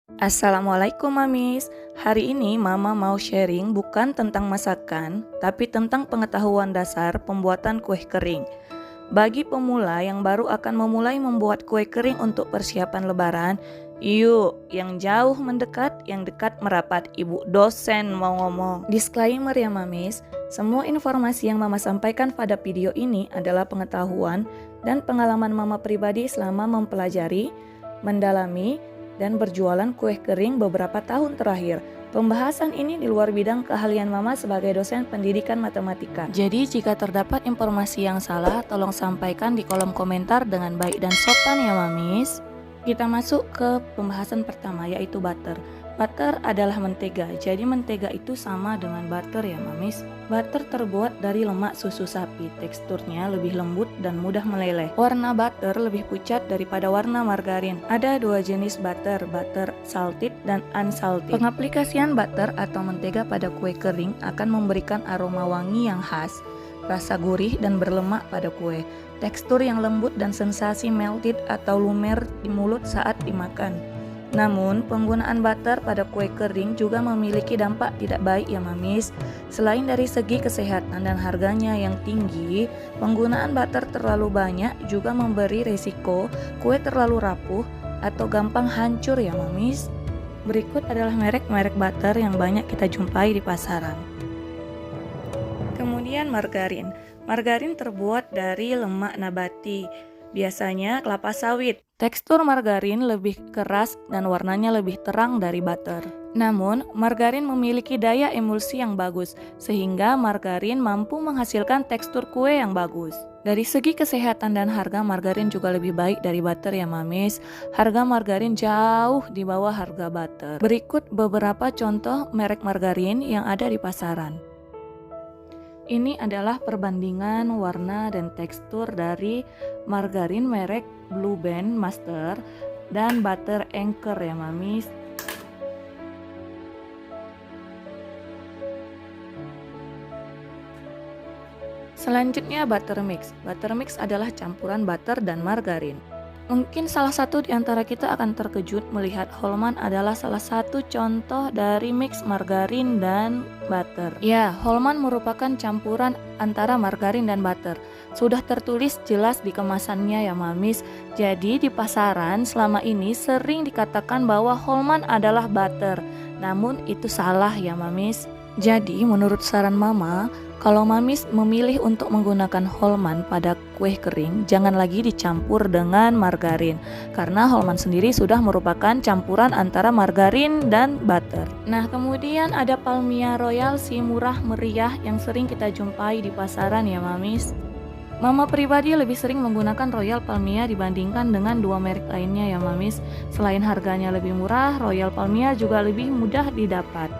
Assalamualaikum Mamis. Hari ini Mama mau sharing bukan tentang masakan, tapi tentang pengetahuan dasar pembuatan kue kering. Bagi pemula yang baru akan memulai membuat kue kering untuk persiapan lebaran, yuk, yang jauh mendekat, yang dekat merapat. Ibu dosen mau ngomong. Disclaimer ya Mamis, semua informasi yang Mama sampaikan pada video ini adalah pengetahuan dan pengalaman Mama pribadi selama mempelajari, mendalami, dan berjualan kue kering beberapa tahun terakhir. Pembahasan ini di luar bidang keahlian Mama sebagai dosen pendidikan matematika. Jadi jika terdapat informasi yang salah, tolong sampaikan di kolom komentar dengan baik dan sopan ya Mamis. Kita masuk ke pembahasan pertama, yaitu butter. Butter adalah mentega, jadi mentega itu sama dengan butter ya Mamis. Butter terbuat dari lemak susu sapi, teksturnya lebih lembut dan mudah meleleh. Warna butter lebih pucat daripada warna margarin. Ada dua jenis butter, butter salted dan unsalted. Pengaplikasian butter atau mentega pada kue kering akan memberikan aroma wangi yang khas, rasa gurih dan berlemak pada kue, tekstur yang lembut dan sensasi melted atau lumer di mulut saat dimakan. Namun, penggunaan butter pada kue kering juga memiliki dampak tidak baik ya Mamis. Selain dari segi kesehatan dan harganya yang tinggi, penggunaan butter terlalu banyak juga memberi resiko kue terlalu rapuh atau gampang hancur ya Mamis. Berikut adalah merek-merek butter yang banyak kita jumpai di pasaran. Kemudian margarin. Margarin terbuat dari lemak nabati, biasanya kelapa sawit. Tekstur margarin lebih keras dan warnanya lebih terang dari butter. Namun, margarin memiliki daya emulsi yang bagus, sehingga margarin mampu menghasilkan tekstur kue yang bagus. Dari segi kesehatan dan harga, margarin juga lebih baik dari butter ya Mamis. Harga margarin jauh di bawah harga butter. Berikut beberapa contoh merek margarin yang ada di pasaran. Ini adalah perbandingan warna dan tekstur dari margarin merek Blue Band Master dan Butter Anchor ya Mamis. Selanjutnya butter mix. Butter mix adalah campuran butter dan margarin. Mungkin salah satu di antara kita akan terkejut melihat Hellmann's adalah salah satu contoh dari mix margarin dan butter. Ya, Hellmann's merupakan campuran antara margarin dan butter. Sudah tertulis jelas di kemasannya ya Mamis. Jadi di pasaran selama ini sering dikatakan bahwa Hellmann's adalah butter. Namun itu salah ya Mamis. Jadi menurut saran Mama, kalau Mamis memilih untuk menggunakan Hellmann's pada kue kering, jangan lagi dicampur dengan margarin, karena Hellmann's sendiri sudah merupakan campuran antara margarin dan butter. Nah, kemudian ada Palmia Royal, si murah meriah yang sering kita jumpai di pasaran ya Mamis. Mama pribadi lebih sering menggunakan Royal Palmia dibandingkan dengan dua merek lainnya ya Mamis. Selain harganya lebih murah, Royal Palmia juga lebih mudah didapat.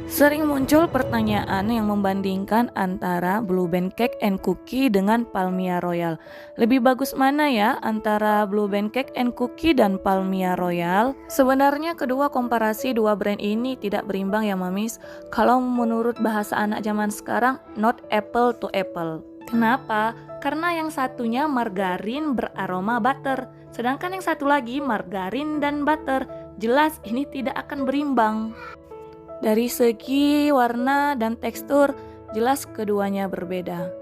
Sering muncul pertanyaan yang membandingkan antara Blue Band Cake and Cookie dengan Palmia Royal. Lebih bagus mana ya antara Blue Band Cake and Cookie dan Palmia Royal? Sebenarnya kedua komparasi dua brand ini tidak berimbang ya Mamis. Kalau menurut bahasa anak zaman sekarang, not apple to apple. Kenapa? Karena yang satunya margarin beraroma butter, sedangkan yang satu lagi margarin dan butter. Jelas ini tidak akan berimbang. Dari segi warna dan tekstur, jelas keduanya berbeda.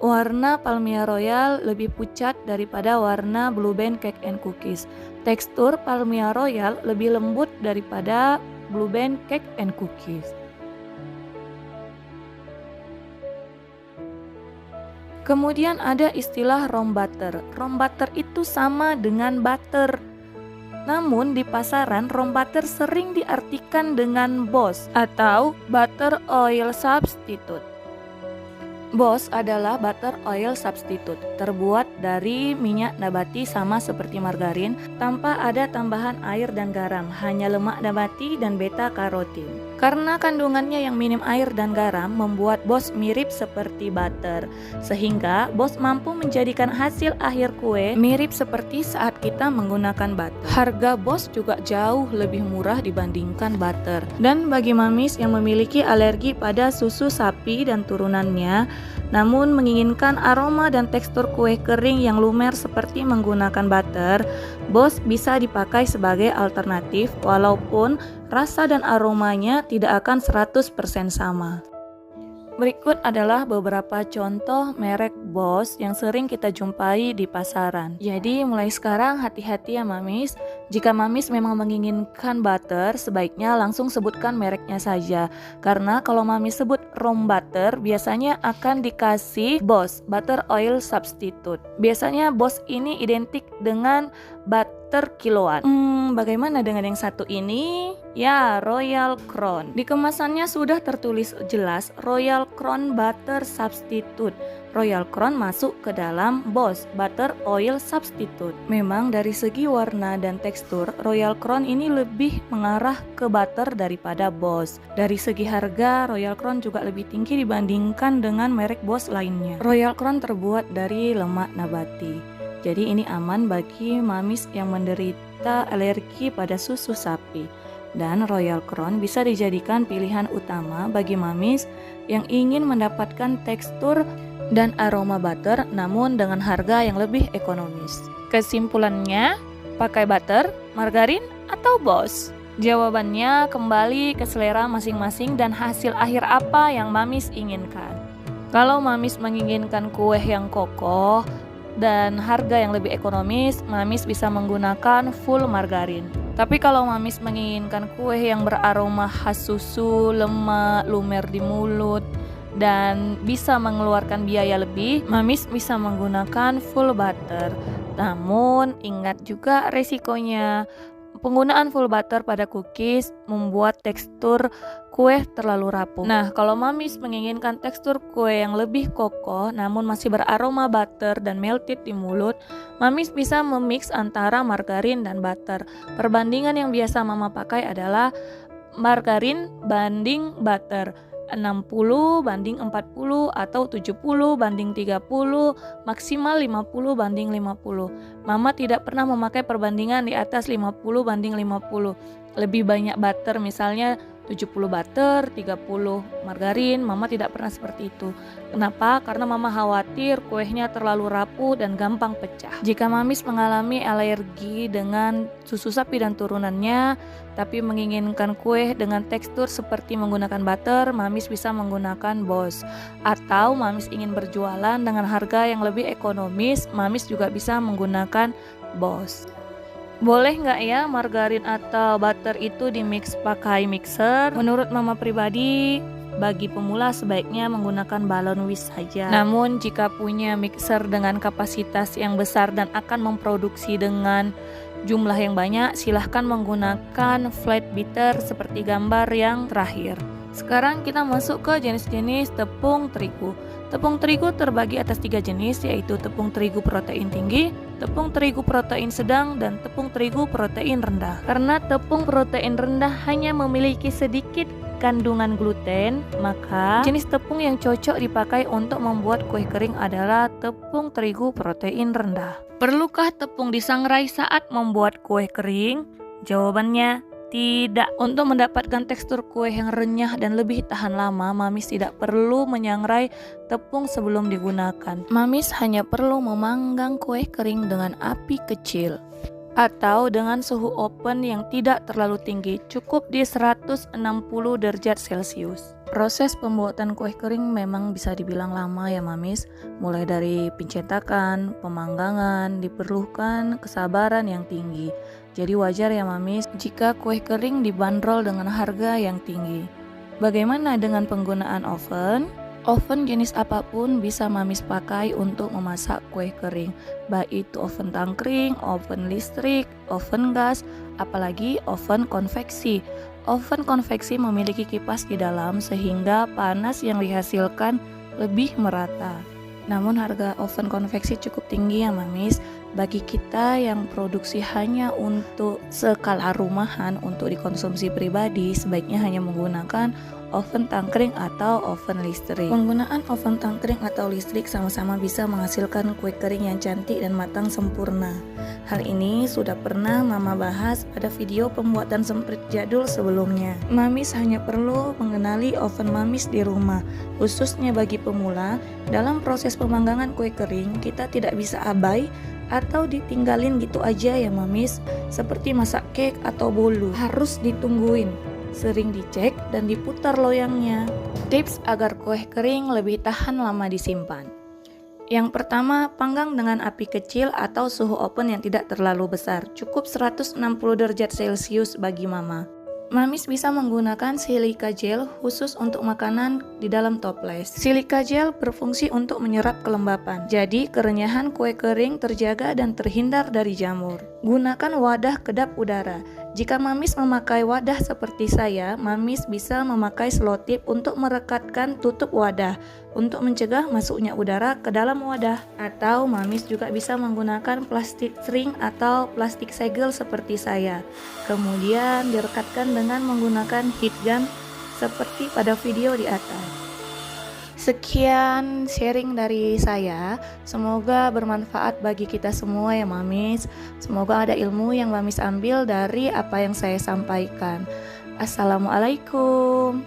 Warna Palmia Royal lebih pucat daripada warna Blue Band Cake and Cookies. Tekstur Palmia Royal lebih lembut daripada Blue Band Cake and Cookies. Kemudian ada istilah rom butter. Rom butter itu sama dengan butter. Namun di pasaran rom butter sering diartikan dengan BOS atau butter oil substitute. BOS adalah butter oil substitute, terbuat dari minyak nabati sama seperti margarin tanpa ada tambahan air dan garam, hanya lemak nabati dan beta karotin. Karena kandungannya yang minim air dan garam membuat BOS mirip seperti butter, sehingga BOS mampu menjadikan hasil akhir kue mirip seperti saat kita menggunakan butter. Harga BOS juga jauh lebih murah dibandingkan butter. Dan bagi mamis yang memiliki alergi pada susu sapi dan turunannya, namun menginginkan aroma dan tekstur kue kering yang lumer seperti menggunakan butter, BOS bisa dipakai sebagai alternatif walaupun rasa dan aromanya tidak akan 100% sama. Berikut adalah beberapa contoh merek BOS yang sering kita jumpai di pasaran. Jadi mulai sekarang hati-hati ya mamis. Jika mamis memang menginginkan butter, sebaiknya langsung sebutkan mereknya saja. Karena kalau mamis sebut room butter, biasanya akan dikasih BOS, butter oil substitute. Biasanya BOS ini identik dengan butter kiloan. Bagaimana dengan yang satu ini? Ya, Royal Crown. Di kemasannya sudah tertulis jelas Royal Crown Butter Substitute. Royal Crown masuk ke dalam BOS, Butter Oil Substitute. Memang dari segi warna dan tekstur, Royal Crown ini lebih mengarah ke butter daripada BOS. Dari segi harga, Royal Crown juga lebih tinggi dibandingkan dengan merek BOS lainnya. Royal Crown terbuat dari lemak nabati. Jadi ini aman bagi mamis yang menderita alergi pada susu sapi. Dan Royal Crown bisa dijadikan pilihan utama bagi mamis yang ingin mendapatkan tekstur dan aroma butter namun dengan harga yang lebih ekonomis. Kesimpulannya, pakai butter, margarin, atau BOS? Jawabannya kembali ke selera masing-masing dan hasil akhir apa yang mamis inginkan. Kalau mamis menginginkan kue yang kokoh dan harga yang lebih ekonomis, mamis bisa menggunakan full margarin. Tapi kalau mamis menginginkan kue yang beraroma khas susu, lemak, lumer di mulut, dan bisa mengeluarkan biaya lebih, mamis bisa menggunakan full butter. Namun ingat juga resikonya. Penggunaan full butter pada cookies membuat tekstur kue terlalu rapuh. Nah, kalau mamis menginginkan tekstur kue yang lebih kokoh namun masih beraroma butter dan melted di mulut, mamis bisa memix antara margarin dan butter. Perbandingan yang biasa mama pakai adalah margarin banding butter. 60 banding 40 atau 70 banding 30, maksimal 50 banding 50. Mama tidak pernah memakai perbandingan di atas 50 banding 50. Lebih banyak butter, misalnya 70 butter, 30 margarin. Mama tidak pernah seperti itu. Kenapa? Karena mama khawatir kuenya terlalu rapuh dan gampang pecah. Jika mamis mengalami alergi dengan susu sapi dan turunannya, tapi menginginkan kue dengan tekstur seperti menggunakan butter, mamis bisa menggunakan BOS. Atau mamis ingin berjualan dengan harga yang lebih ekonomis, mamis juga bisa menggunakan BOS. Boleh nggak ya margarin atau butter itu dimix pakai mixer? Menurut mama pribadi, bagi pemula sebaiknya menggunakan balon whisk saja. Namun jika punya mixer dengan kapasitas yang besar dan akan memproduksi dengan jumlah yang banyak, silahkan menggunakan flat beater seperti gambar yang terakhir. Sekarang kita masuk ke jenis-jenis tepung terigu. Tepung terigu terbagi atas 3 jenis, yaitu tepung terigu protein tinggi, tepung terigu protein sedang, dan tepung terigu protein rendah. Karena tepung protein rendah hanya memiliki sedikit kandungan gluten, maka jenis tepung yang cocok dipakai untuk membuat kue kering adalah tepung terigu protein rendah. Perlukah tepung disangrai saat membuat kue kering? Jawabannya tidak. Untuk mendapatkan tekstur kue yang renyah dan lebih tahan lama, mamis tidak perlu menyangrai tepung sebelum digunakan. Mamis hanya perlu memanggang kue kering dengan api kecil atau dengan suhu oven yang tidak terlalu tinggi, cukup di 160 derajat Celcius. Proses pembuatan kue kering memang bisa dibilang lama ya mamis. Mulai dari pencetakan, pemanggangan, diperlukan kesabaran yang tinggi. Jadi wajar ya mamis jika kue kering dibanderol dengan harga yang tinggi. Bagaimana dengan penggunaan oven? Oven jenis apapun bisa mamis pakai untuk memasak kue kering, baik itu oven tangkring, oven listrik, oven gas, apalagi oven konveksi. Oven konveksi memiliki kipas di dalam sehingga panas yang dihasilkan lebih merata. Namun harga oven konveksi cukup tinggi ya Mamis. Bagi kita yang produksi hanya untuk skala rumahan untuk dikonsumsi pribadi, sebaiknya hanya menggunakan oven tangkring atau oven listrik. Penggunaan oven tangkring atau listrik sama-sama bisa menghasilkan kue kering yang cantik dan matang sempurna. Hal ini sudah pernah Mama bahas pada video pembuatan semprit jadul sebelumnya. Mamis hanya perlu mengenali oven Mamis di rumah. Khususnya bagi pemula, dalam proses pemanggangan kue kering, kita tidak bisa abai atau ditinggalin gitu aja ya Mamis. Seperti masak cake atau bolu, harus ditungguin, sering dicek dan diputar loyangnya. Tips agar kue kering lebih tahan lama disimpan. Yang pertama, panggang dengan api kecil atau suhu oven yang tidak terlalu besar. Cukup 160 derajat Celcius bagi Mama. Mamis bisa menggunakan silika gel khusus untuk makanan di dalam toples. Silika gel berfungsi untuk menyerap kelembapan. Jadi, kerenyahan kue kering terjaga dan terhindar dari jamur. Gunakan wadah kedap udara. Jika Mamis memakai wadah seperti saya, Mamis bisa memakai selotip untuk merekatkan tutup wadah untuk mencegah masuknya udara ke dalam wadah. Atau Mamis juga bisa menggunakan plastik ring atau plastik segel seperti saya. Kemudian direkatkan dengan menggunakan heat gun seperti pada video di atas. Sekian sharing dari saya, semoga bermanfaat bagi kita semua ya Mamis. Semoga ada ilmu yang Mamis ambil dari apa yang saya sampaikan. Assalamualaikum.